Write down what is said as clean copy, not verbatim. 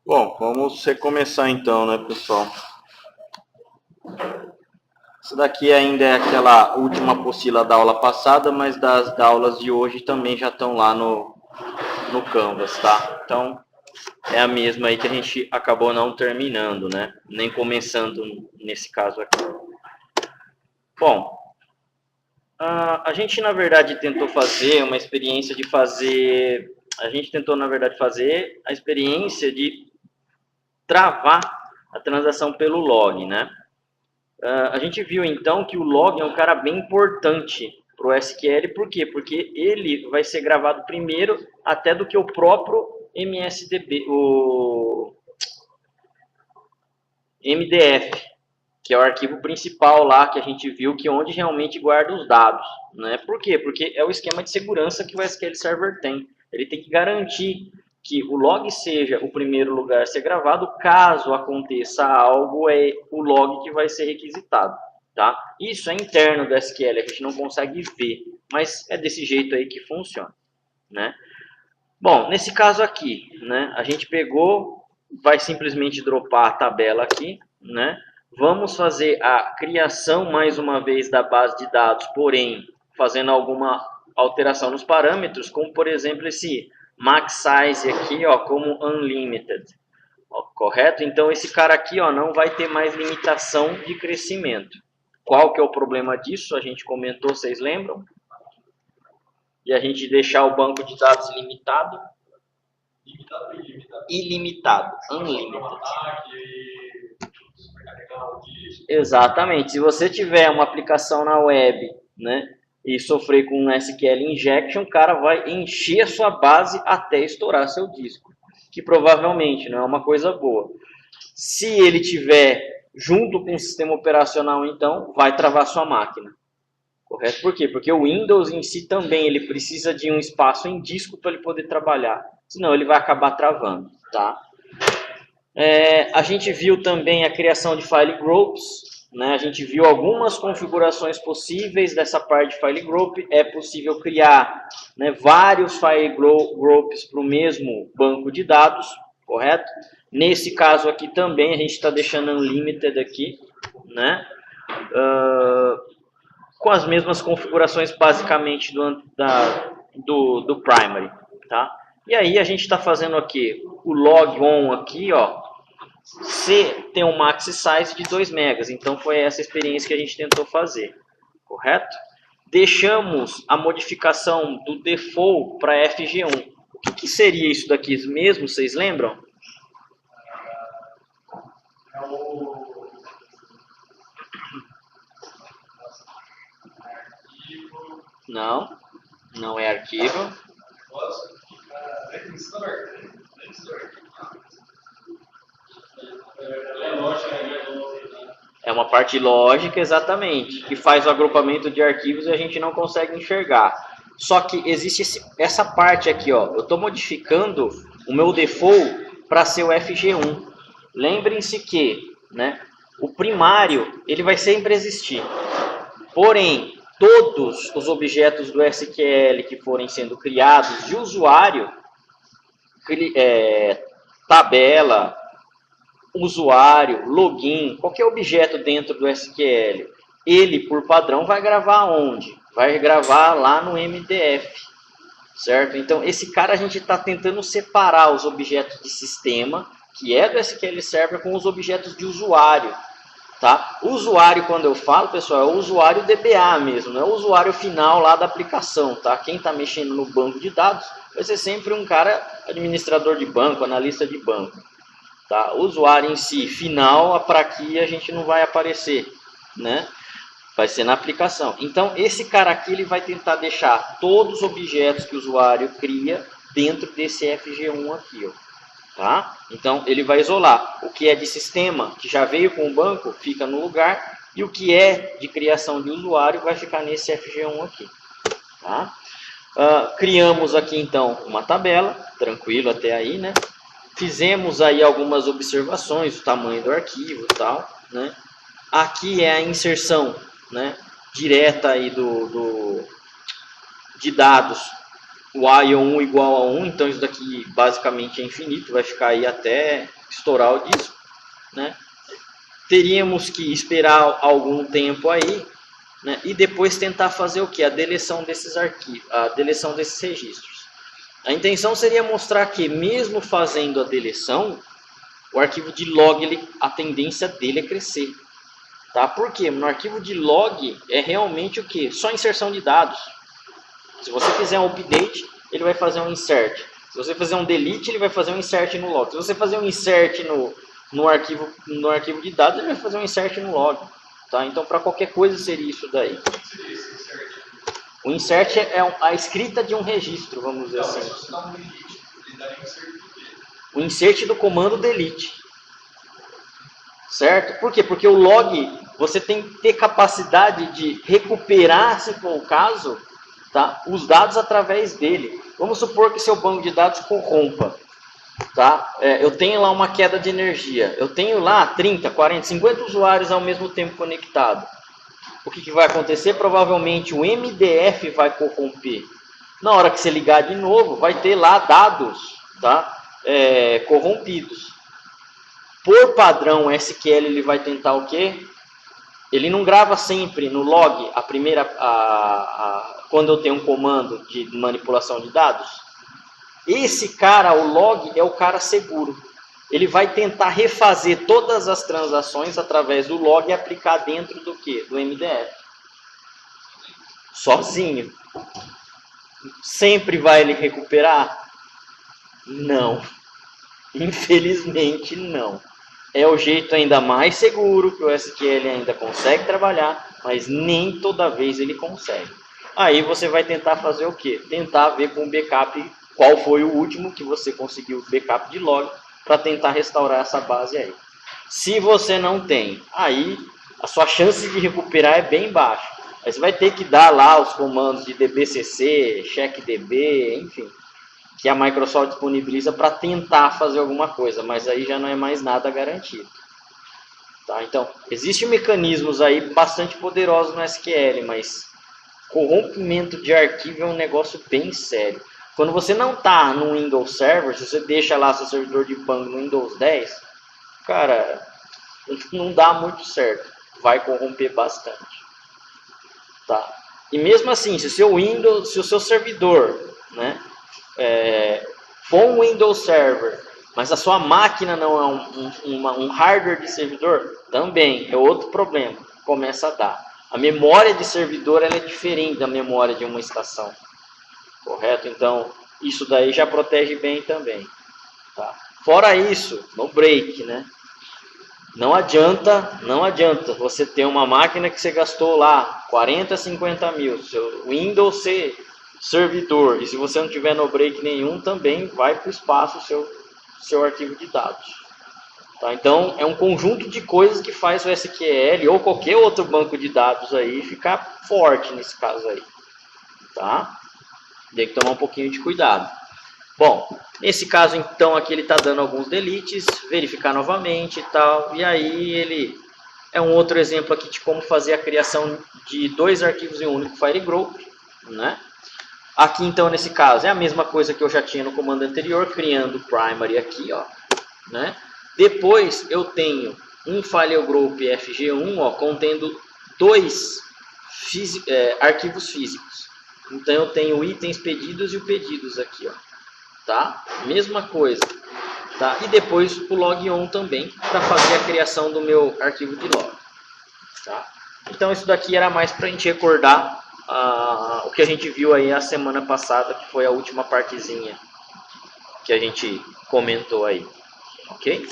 Bom, vamos recomeçar então, né, pessoal? Isso daqui ainda é aquela última apostila da aula passada, mas das aulas de hoje também já estão lá no Canvas, tá? Então, é a mesma aí que a gente acabou não terminando, né? Nem começando nesse caso aqui. Bom, a gente, na verdade, tentou fazer uma experiência de fazer... A gente tentou, na verdade, fazer a experiência de travar a transação pelo log, né? A gente viu, então, que o log é um cara bem importante para o SQL. Por quê? Porque ele vai ser gravado primeiro até do que o próprio MSDB, o MDF, que é o arquivo principal lá que a gente viu, que é onde realmente guarda os dados, né? Por quê? Porque é o esquema de segurança que o SQL Server tem. Ele tem que garantir que o log seja o primeiro lugar a ser gravado. Caso aconteça algo, é o log que vai ser requisitado, tá? Isso é interno do SQL, a gente não consegue ver, mas é desse jeito aí que funciona, né? Bom, nesse caso aqui, né, a gente pegou, vai simplesmente dropar a tabela aqui, né? Vamos fazer a criação mais uma vez da base de dados, porém fazendo alguma alteração nos parâmetros, como por exemplo esse max size aqui, ó, como unlimited, ó, correto? Então esse cara aqui, ó, não vai ter mais limitação de crescimento. Qual que é o problema disso? A gente comentou, vocês lembram? E a gente deixar o banco de dados ilimitado. Ilimitado, unlimited. Exatamente. Se você tiver uma aplicação na web, né, e sofrer com um SQL injection, o cara vai encher a sua base até estourar seu disco, que provavelmente não é uma coisa boa. Se ele tiver junto com o sistema operacional, então, vai travar sua máquina. Correto? Por quê? Porque o Windows em si também ele precisa de um espaço em disco para ele poder trabalhar. Senão ele vai acabar travando, tá? A gente viu também a criação de file groups, né? A gente viu algumas configurações possíveis dessa parte de file group. É possível criar, né, vários file groups para o mesmo banco de dados, correto? Nesse caso aqui também a gente está deixando unlimited aqui, né? Com as mesmas configurações basicamente do primary, tá? E aí a gente está fazendo aqui o log on aqui, ó, C tem um max size de 2 megas, então foi essa experiência que a gente tentou fazer, correto? Deixamos a modificação do default para FG1. O que seria isso daqui mesmo, vocês lembram? Não, não é arquivo. É uma parte lógica, exatamente, que faz o agrupamento de arquivos e a gente não consegue enxergar. Só que existe essa parte aqui, ó. Eu estou modificando o meu default para ser o FG1. Lembrem-se que, né, o primário ele vai sempre existir. Porém, todos os objetos do SQL que forem sendo criados de usuário, tabela, usuário, login, qualquer objeto dentro do SQL, ele, por padrão, vai gravar onde? Vai gravar lá no MDF, certo? Então, esse cara a gente está tentando separar os objetos de sistema, que é do SQL Server, com os objetos de usuário, tá? O usuário, quando eu falo, pessoal, é o usuário DBA mesmo, não é o usuário final lá da aplicação, tá? Quem está mexendo no banco de dados vai ser sempre um cara administrador de banco, analista de banco. Tá? O usuário em si, final, para aqui a gente não vai aparecer, né? Vai ser na aplicação. Então, esse cara aqui ele vai tentar deixar todos os objetos que o usuário cria dentro desse FG1 aqui, ó, tá? Então, ele vai isolar o que é de sistema, que já veio com o banco, fica no lugar, e o que é de criação de usuário vai ficar nesse FG1 aqui, tá? Criamos aqui, então, uma tabela, tranquilo até aí, né? Fizemos aí algumas observações, o tamanho do arquivo e tal, né? Aqui é a inserção, né, direta aí de dados o ION1 igual a 1, então isso daqui basicamente é infinito, vai ficar aí até estourar o disco, né? Teríamos que esperar algum tempo aí, né? E depois tentar fazer o que? A deleção desses arquivos, a deleção desses registros. A intenção seria mostrar que mesmo fazendo a deleção, o arquivo de log, a tendência dele é crescer. Tá? Por quê? No arquivo de log é realmente o que? Só inserção de dados. Se você fizer um update, ele vai fazer um insert. Se você fizer um delete, ele vai fazer um insert no log. Se você fazer um insert no arquivo de dados, ele vai fazer um insert no log. Tá? Então, para qualquer coisa seria isso daí. O insert é a escrita de um registro, vamos dizer assim. O insert do comando delete. Certo? Por quê? Porque o log, você tem que ter capacidade de recuperar, se for o caso, tá? Os dados através dele. Vamos supor que seu banco de dados corrompa. Tá? Eu tenho lá uma queda de energia. Eu tenho lá 30, 40, 50 usuários ao mesmo tempo conectados. O que vai acontecer? Provavelmente o MDF vai corromper. Na hora que você ligar de novo, vai ter lá dados, tá? Corrompidos. Por padrão, o SQL ele vai tentar o quê? Ele não grava sempre no log quando eu tenho um comando de manipulação de dados. Esse cara, o log, é o cara seguro. Ele vai tentar refazer todas as transações através do log e aplicar dentro do quê? Do MDF. Sozinho. Sempre vai ele recuperar? Não. Infelizmente não. É o jeito ainda mais seguro que o SQL ainda consegue trabalhar, mas nem toda vez ele consegue. Aí você vai tentar fazer o quê? Tentar ver com o backup qual foi o último que você conseguiu backup de log para tentar restaurar essa base aí. Se você não tem, aí a sua chance de recuperar é bem baixa. Aí você vai ter que dar lá os comandos de dbcc, checkdb, enfim, que a Microsoft disponibiliza para tentar fazer alguma coisa, mas aí já não é mais nada garantido. Tá? Então, existem mecanismos aí bastante poderosos no SQL, mas corrompimento de arquivo é um negócio bem sério. Quando você não está no Windows Server, se você deixa lá seu servidor de banco no Windows 10, cara, não dá muito certo. Vai corromper bastante. Tá? E mesmo assim, se o seu servidor, né, for um Windows Server, mas a sua máquina não é um hardware de servidor, também é outro problema, começa a dar. A memória de servidor ela é diferente da memória de uma estação, correto? Então, isso daí já protege bem também. Tá? Fora isso, no break, né? Não adianta você ter uma máquina que você gastou lá 40, 50 mil, seu Windows ser servidor, e se você não tiver no break nenhum, também vai para o espaço seu arquivo de dados. Tá? Então, é um conjunto de coisas que faz o SQL ou qualquer outro banco de dados aí ficar forte nesse caso aí. Tá? Tem que tomar um pouquinho de cuidado. Bom, nesse caso então aqui ele está dando alguns deletes, verificar novamente e tal, e aí ele é um outro exemplo aqui de como fazer a criação de dois arquivos em um único file group, né? Aqui então nesse caso é a mesma coisa que eu já tinha no comando anterior, criando primary aqui, ó, né? Depois eu tenho um file group FG1, ó, contendo dois arquivos físicos. Então eu tenho itens pedidos e o pedidos aqui, ó. Tá? Mesma coisa. Tá? E depois o log-on também, para fazer a criação do meu arquivo de log. Tá? Então isso daqui era mais para a gente recordar o que a gente viu aí a semana passada, que foi a última partezinha que a gente comentou aí. Ok?